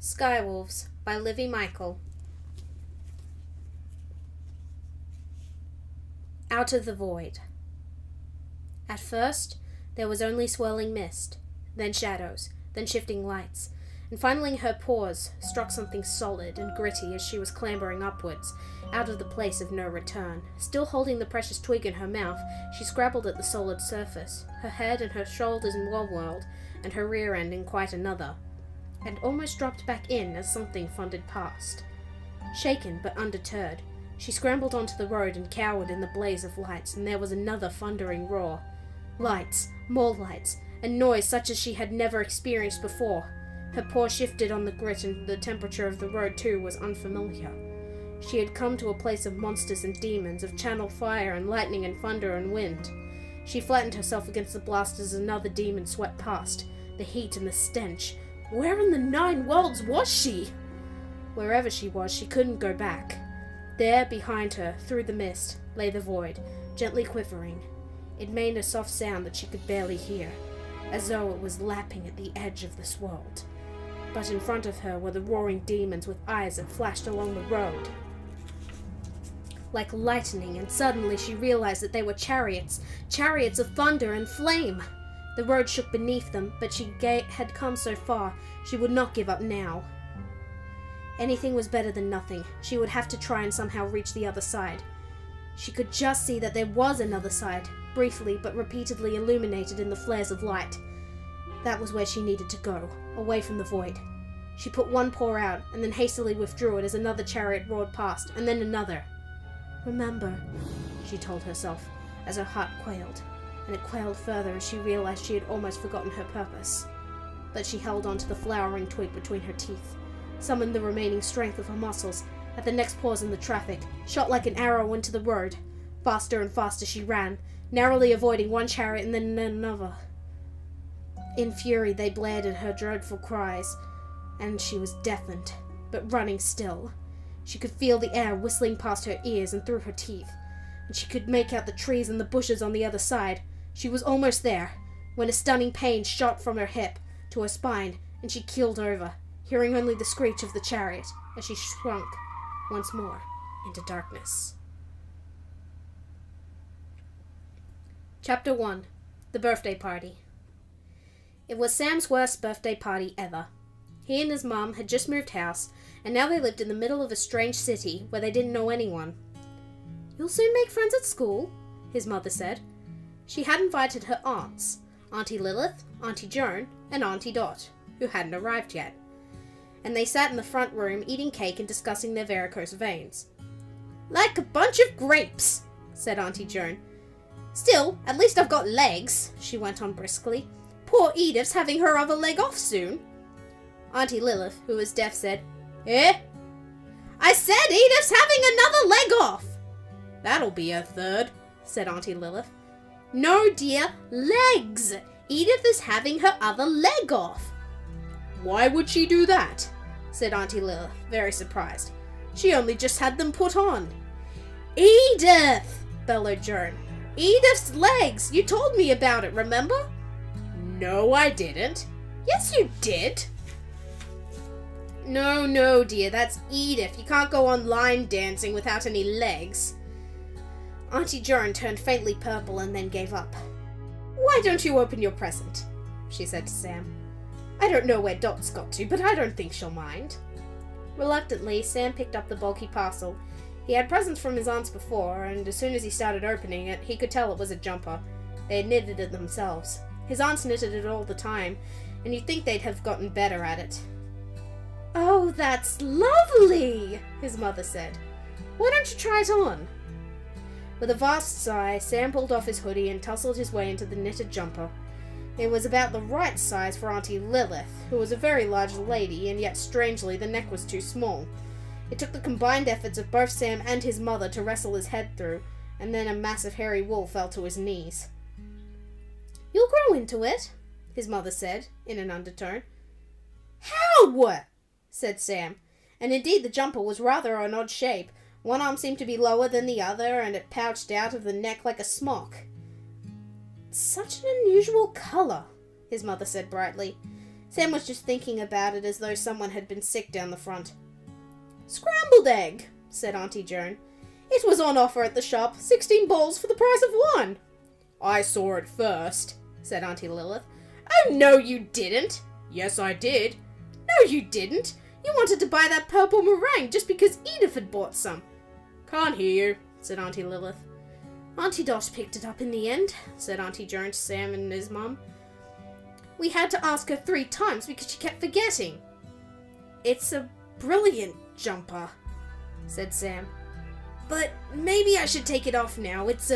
Skywolves by Livy Michael. Out of the void. At first, there was only swirling mist, then shadows, then shifting lights, and finally her paws struck something solid and gritty as she was clambering upwards, out of the place of no return. Still holding the precious twig in her mouth, she scrabbled at the solid surface, her head and her shoulders in one world, and her rear end in quite another, and almost dropped back in as something thundered past. Shaken but undeterred, she scrambled onto the road and cowered in the blaze of lights, and there was another thundering roar. Lights, more lights, a noise such as she had never experienced before. Her paw shifted on the grit, and the temperature of the road too was unfamiliar. She had come to a place of monsters and demons, of channeled fire and lightning and thunder and wind. She flattened herself against the blast as another demon swept past, the heat and the stench. Where in the 9 worlds was she? Wherever she was, she couldn't go back. There, behind her, through the mist, lay the void, gently quivering. It made a soft sound that she could barely hear, as though it was lapping at the edge of this world. But in front of her were the roaring demons with eyes that flashed along the road like lightning, and suddenly she realized that they were chariots of thunder and flame. The road shook beneath them, but she had come so far, she would not give up now. Anything was better than nothing. She would have to try and somehow reach the other side. She could just see that there was another side, briefly but repeatedly illuminated in the flares of light. That was where she needed to go, away from the void. She put one paw out, and then hastily withdrew it as another chariot roared past, and then another. "Remember," she told herself, as her heart quailed, and it quailed further as she realized she had almost forgotten her purpose. But she held on to the flowering twig between her teeth, summoned the remaining strength of her muscles. At the next pause in the traffic, shot like an arrow into the road. Faster and faster she ran, narrowly avoiding one chariot and then another. In fury they blared at her dreadful cries, and she was deafened, but running still. She could feel the air whistling past her ears and through her teeth, and she could make out the trees and the bushes on the other side. She was almost there, when a stunning pain shot from her hip to her spine, and she keeled over, hearing only the screech of the chariot as she shrunk once more into darkness. Chapter 1. The Birthday Party. It was Sam's worst birthday party ever. He and his mum had just moved house, and now they lived in the middle of a strange city where they didn't know anyone. "You'll soon make friends at school," his mother said. She had invited her aunts, Auntie Lilith, Auntie Joan, and Auntie Dot, who hadn't arrived yet, and they sat in the front room eating cake and discussing their varicose veins. "Like a bunch of grapes," said Auntie Joan. "Still, at least I've got legs," she went on briskly. "Poor Edith's having her other leg off soon." Auntie Lilith, who was deaf, said, "Eh?" "I said Edith's having another leg off." "That'll be a third," said Auntie Lilith. "No, dear, legs. Edith is having her other leg off." "Why would she do that?" said Auntie Lilith, very surprised. "She only just had them put on." "Edith!" bellowed Joan. "Edith's legs! You told me about it, remember?" "No, I didn't." "Yes, you did." No, dear, that's Edith. You can't go on line dancing without any legs." Auntie Joan turned faintly purple and then gave up. "Why don't you open your present?" she said to Sam. "I don't know where Dot's got to, but I don't think she'll mind." Reluctantly, Sam picked up the bulky parcel. He had presents from his aunts before, and as soon as he started opening it, he could tell it was a jumper. They had knitted it themselves. His aunts knitted it all the time, and you'd think they'd have gotten better at it. "Oh, that's lovely," his mother said. "Why don't you try it on?" With a vast sigh, Sam pulled off his hoodie and tussled his way into the knitted jumper. It was about the right size for Auntie Lilith, who was a very large lady, and yet strangely the neck was too small. It took the combined efforts of both Sam and his mother to wrestle his head through, and then a mass of hairy wool fell to his knees. "You'll grow into it," his mother said, in an undertone. "How?" said Sam, and indeed the jumper was rather an odd shape. One arm seemed to be lower than the other, and it pouched out of the neck like a smock. "Such an unusual colour," his mother said brightly. Sam was just thinking about it as though someone had been sick down the front. "Scrambled egg," said Auntie Joan. "It was on offer at the shop, 16 balls for the price of one." "I saw it first," said Auntie Lilith. "Oh, no, you didn't." "Yes, I did." "No, you didn't. You wanted to buy that purple meringue just because Edith had bought some." "Can't hear you," said Auntie Lilith. "Auntie Dot picked it up in the end," said Auntie Joan to Sam and his mum. "We had to ask her 3 times because she kept forgetting." "It's a brilliant jumper," said Sam. "But maybe I should take it off now. It's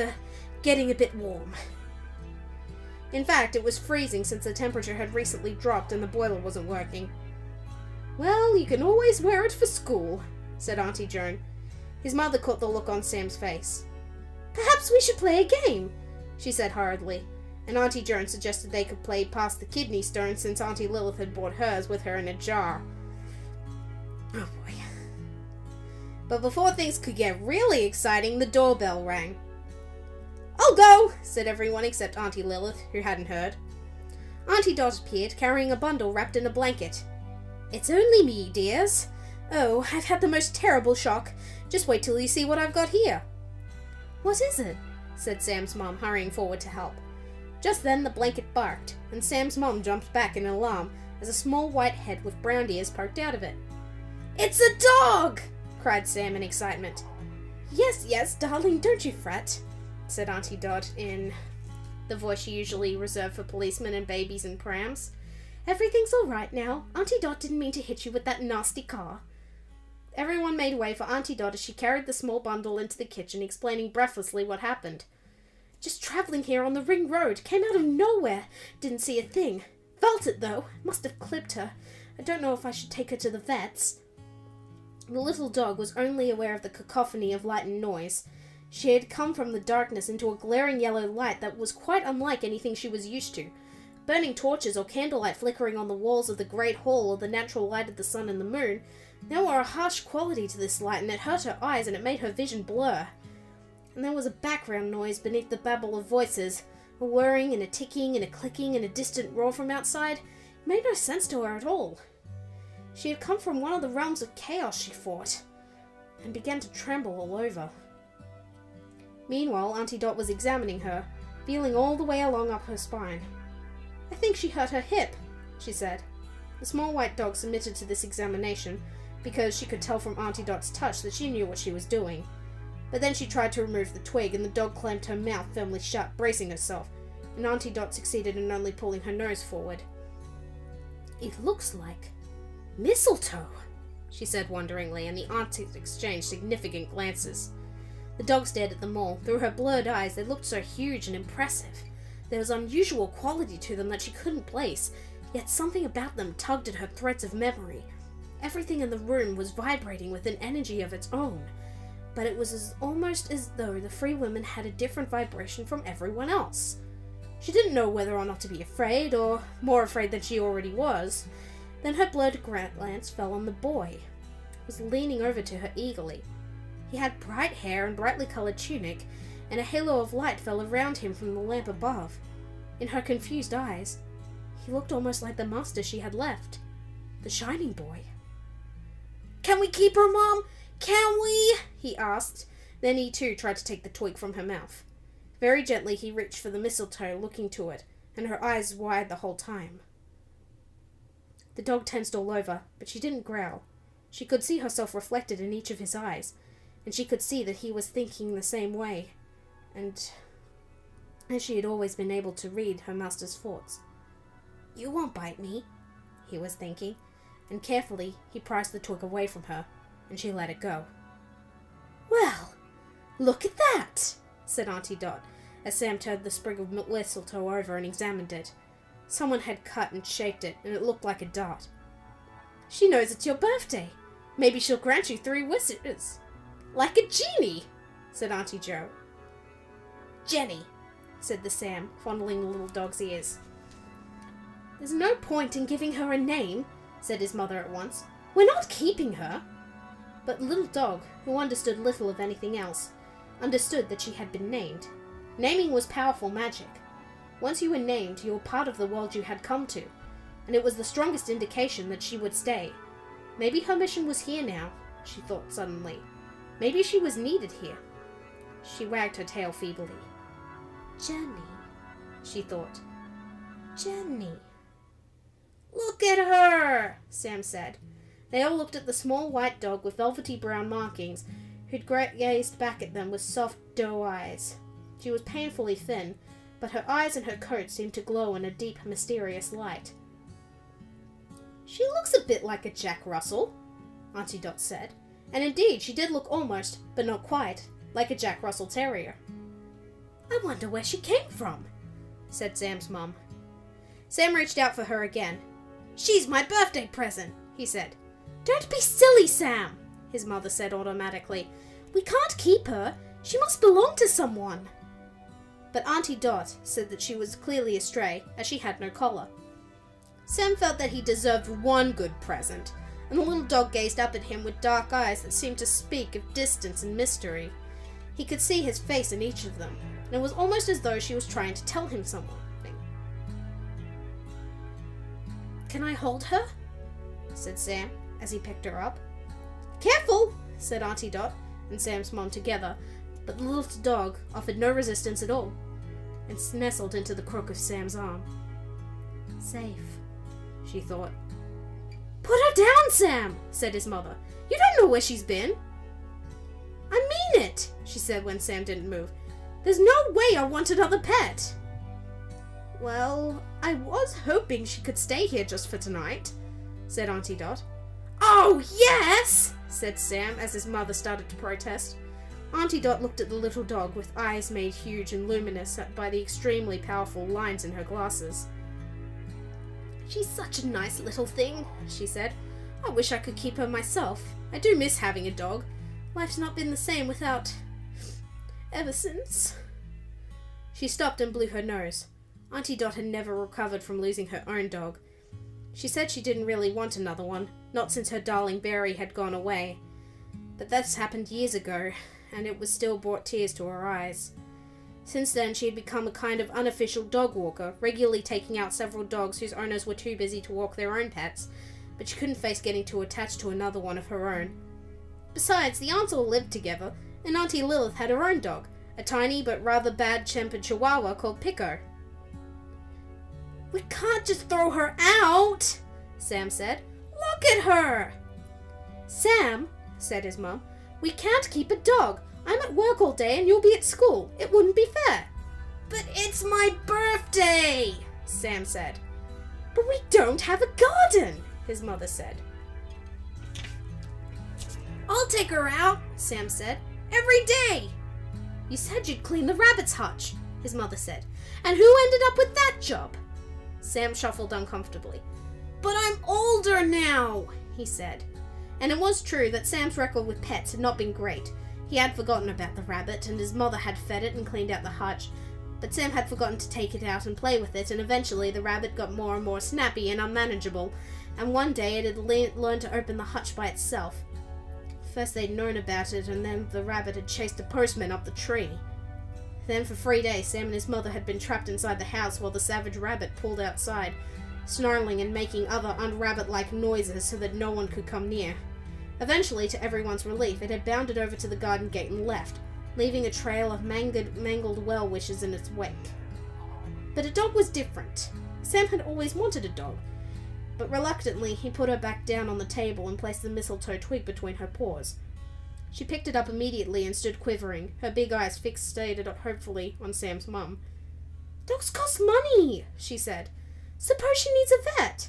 getting a bit warm." In fact, it was freezing since the temperature had recently dropped and the boiler wasn't working. "Well, you can always wear it for school," said Auntie Joan. His mother caught the look on Sam's face. "Perhaps we should play a game," she said hurriedly, and Auntie Joan suggested they could play Pass the Kidney Stone since Auntie Lilith had brought hers with her in a jar. Oh boy. But before things could get really exciting, the doorbell rang. "I'll go," said everyone except Auntie Lilith, who hadn't heard. Auntie Dot appeared, carrying a bundle wrapped in a blanket. "It's only me, dears. Oh, I've had the most terrible shock. Just wait till you see what I've got here." "What is it?" said Sam's mum, hurrying forward to help. Just then the blanket barked, and Sam's mum jumped back in alarm as a small white head with brown ears poked out of it. "It's a dog!" cried Sam in excitement. Yes, yes, darling, don't you fret," said Auntie Dot in the voice she usually reserved for policemen and babies and prams. "Everything's all right now. Auntie Dot didn't mean to hit you with that nasty car." Everyone made way for Auntie Dot as she carried the small bundle into the kitchen, explaining breathlessly what happened. "Just travelling here on the ring road. Came out of nowhere. Didn't see a thing. Felt it, though. Must have clipped her. I don't know if I should take her to the vet's." The little dog was only aware of the cacophony of light and noise. She had come from the darkness into a glaring yellow light that was quite unlike anything she was used to. Burning torches or candlelight flickering on the walls of the great hall or the natural light of the sun and the moon, there were a harsh quality to this light, and it hurt her eyes and it made her vision blur. And there was a background noise beneath the babble of voices, a whirring and a ticking and a clicking and a distant roar from outside. It made no sense to her at all. She had come from one of the realms of chaos, she thought, and began to tremble all over. Meanwhile, Auntie Dot was examining her, feeling all the way along up her spine. "I think she hurt her hip," she said. The small white dog submitted to this examination, because she could tell from Auntie Dot's touch that she knew what she was doing. But then she tried to remove the twig, and the dog clamped her mouth firmly shut, bracing herself, and Auntie Dot succeeded in only pulling her nose forward. "It looks like mistletoe," she said wonderingly, and the aunties exchanged significant glances. The dog stared at them all. Through her blurred eyes, they looked so huge and impressive. There was unusual quality to them that she couldn't place, yet something about them tugged at her threads of memory. Everything in the room was vibrating with an energy of its own, but it was almost as though the three women had a different vibration from everyone else. She didn't know whether or not to be afraid, or more afraid than she already was. Then her blurred glance fell on the boy. He was leaning over to her eagerly. He had bright hair and brightly coloured tunic, and a halo of light fell around him from the lamp above. In her confused eyes, he looked almost like the master she had left, the Shining Boy. "Can we keep her, Mom? Can we?" he asked. Then he too tried to take the twig from her mouth. Very gently he reached for the mistletoe, looking to it, and her eyes wide the whole time. The dog tensed all over, but she didn't growl. She could see herself reflected in each of his eyes, and she could see that he was thinking the same way, and as she had always been able to read her master's thoughts. "You won't bite me," he was thinking, and carefully he prized the twig away from her, and she let it go. "Well, look at that," said Auntie Dot, as Sam turned the sprig of mistletoe over and examined it. Someone had cut and shaped it, and it looked like a dart. "She knows it's your birthday. Maybe she'll grant you 3 wishes. Like a genie," said Auntie Jo. "Jenny," said the Sam, fondling the little dog's ears. "There's no point in giving her a name," said his mother at once. "We're not keeping her." But the little dog, who understood little of anything else, understood that she had been named. Naming was powerful magic. Once you were named, you were part of the world you had come to. and it was the strongest indication that she would stay. Maybe her mission was here now, she thought suddenly. Maybe she was needed here. She wagged her tail feebly. Jenny, she thought. Jenny. Look at her, Sam said. They all looked at the small white dog with velvety brown markings, who'd gazed back at them with soft doe eyes. She was painfully thin, but her eyes and her coat seemed to glow in a deep, mysterious light. She looks a bit like a Jack Russell, Auntie Dot said, and indeed she did look almost, but not quite, like a Jack Russell Terrier. I wonder where she came from, said Sam's mum. Sam reached out for her again. She's my birthday present, he said. Don't be silly, Sam, his mother said automatically. We can't keep her. She must belong to someone. But Auntie Dot said that she was clearly a stray, as she had no collar. Sam felt that he deserved one good present, and the little dog gazed up at him with dark eyes that seemed to speak of distance and mystery. He could see his face in each of them, and it was almost as though she was trying to tell him something. Can I hold her? Said Sam, as he picked her up. Careful, said Auntie Dot and Sam's mom together, but the little dog offered no resistance at all, and nestled into the crook of Sam's arm. Safe, she thought. Put her down, Sam, said his mother. You don't know where she's been. I mean it, she said when Sam didn't move. There's no way I want another pet. Well, I was hoping she could stay here just for tonight, said Auntie Dot. Oh, yes, said Sam as his mother started to protest. Auntie Dot looked at the little dog with eyes made huge and luminous by the extremely powerful lines in her glasses. She's such a nice little thing, she said. I wish I could keep her myself. I do miss having a dog. Life's not been the same without... ever since. She stopped and blew her nose. Auntie Dot had never recovered from losing her own dog. She said she didn't really want another one, not since her darling Berry had gone away. But that's happened years ago, and it was still brought tears to her eyes. Since then, she had become a kind of unofficial dog walker, regularly taking out several dogs whose owners were too busy to walk their own pets, but she couldn't face getting too attached to another one of her own. Besides, the aunts all lived together, and Auntie Lilith had her own dog, a tiny but rather bad-tempered chihuahua called Pico. We can't just throw her out, Sam said. Look at her! Sam, said his mum, we can't keep a dog. I'm at work all day and you'll be at school. It wouldn't be fair. But it's my birthday, Sam said. But we don't have a garden, his mother said. I'll take her out, Sam said. Every day. You said you'd clean the rabbit's hutch, his mother said. And who ended up with that job? Sam shuffled uncomfortably. But I'm older now, he said. And it was true that Sam's record with pets had not been great. He had forgotten about the rabbit, and his mother had fed it and cleaned out the hutch. But Sam had forgotten to take it out and play with it, and eventually the rabbit got more and more snappy and unmanageable, and one day it had learned to open the hutch by itself. First they'd known about it, and then the rabbit had chased a postman up the tree. Then for 3 days, Sam and his mother had been trapped inside the house while the savage rabbit pulled outside, snarling and making other un-rabbit-like noises so that no one could come near. Eventually, to everyone's relief, it had bounded over to the garden gate and left, leaving a trail of mangled well-wishes in its wake. But a dog was different. Sam had always wanted a dog, but reluctantly he put her back down on the table and placed the mistletoe twig between her paws. She picked it up immediately and stood quivering, her big eyes fixated hopefully on Sam's mum. Dogs cost money, she said. Suppose she needs a vet.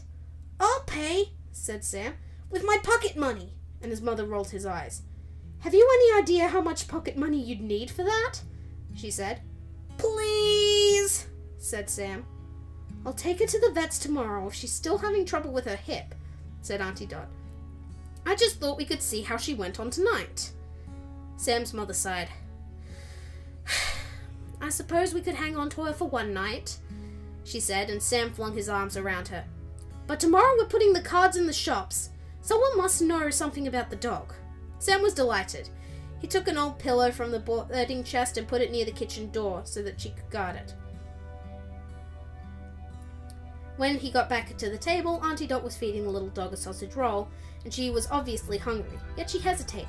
I'll pay, said Sam, with my pocket money, and his mother rolled his eyes. Have you any idea how much pocket money you'd need for that? She said. Please, said Sam. I'll take her to the vet's tomorrow if she's still having trouble with her hip, said Auntie Dot. I just thought we could see how she went on tonight. Sam's mother sighed. I suppose we could hang on to her for one night, she said, and Sam flung his arms around her. But tomorrow we're putting the cards in the shops. Someone must know something about the dog. Sam was delighted. He took an old pillow from the bedding chest and put it near the kitchen door so that she could guard it. When he got back to the table, Auntie Dot was feeding the little dog a sausage roll, and she was obviously hungry, yet she hesitated.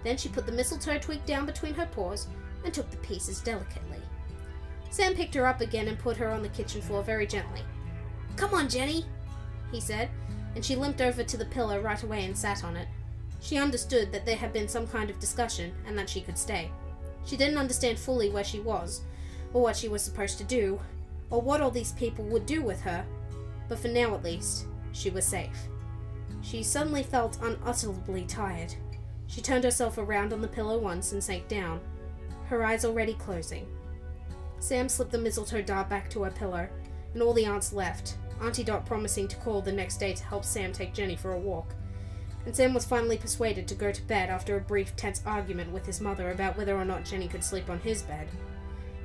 Then she put the mistletoe twig down between her paws and took the pieces delicately. Sam picked her up again and put her on the kitchen floor very gently. "Come on, Jenny," he said, and she limped over to the pillow right away and sat on it. She understood that there had been some kind of discussion and that she could stay. She didn't understand fully where she was, or what she was supposed to do, or what all these people would do with her, but for now at least, she was safe. She suddenly felt unutterably tired. She turned herself around on the pillow once and sank down, her eyes already closing. Sam slipped the mistletoe dart back to her pillow, and all the aunts left, Auntie Dot promising to call the next day to help Sam take Jenny for a walk. And Sam was finally persuaded to go to bed after a brief, tense argument with his mother about whether or not Jenny could sleep on his bed.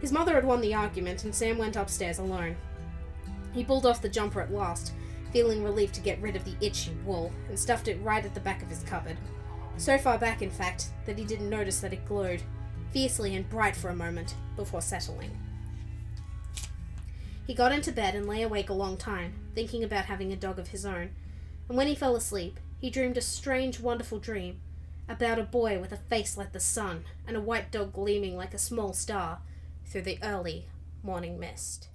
His mother had won the argument, and Sam went upstairs alone. He pulled off the jumper at last, feeling relieved to get rid of the itchy wool, and stuffed it right at the back of his cupboard. So far back, in fact, that he didn't notice that it glowed, fiercely and bright for a moment, before settling. He got into bed and lay awake a long time, thinking about having a dog of his own, and when he fell asleep, he dreamed a strange, wonderful dream about a boy with a face like the sun and a white dog gleaming like a small star through the early morning mist.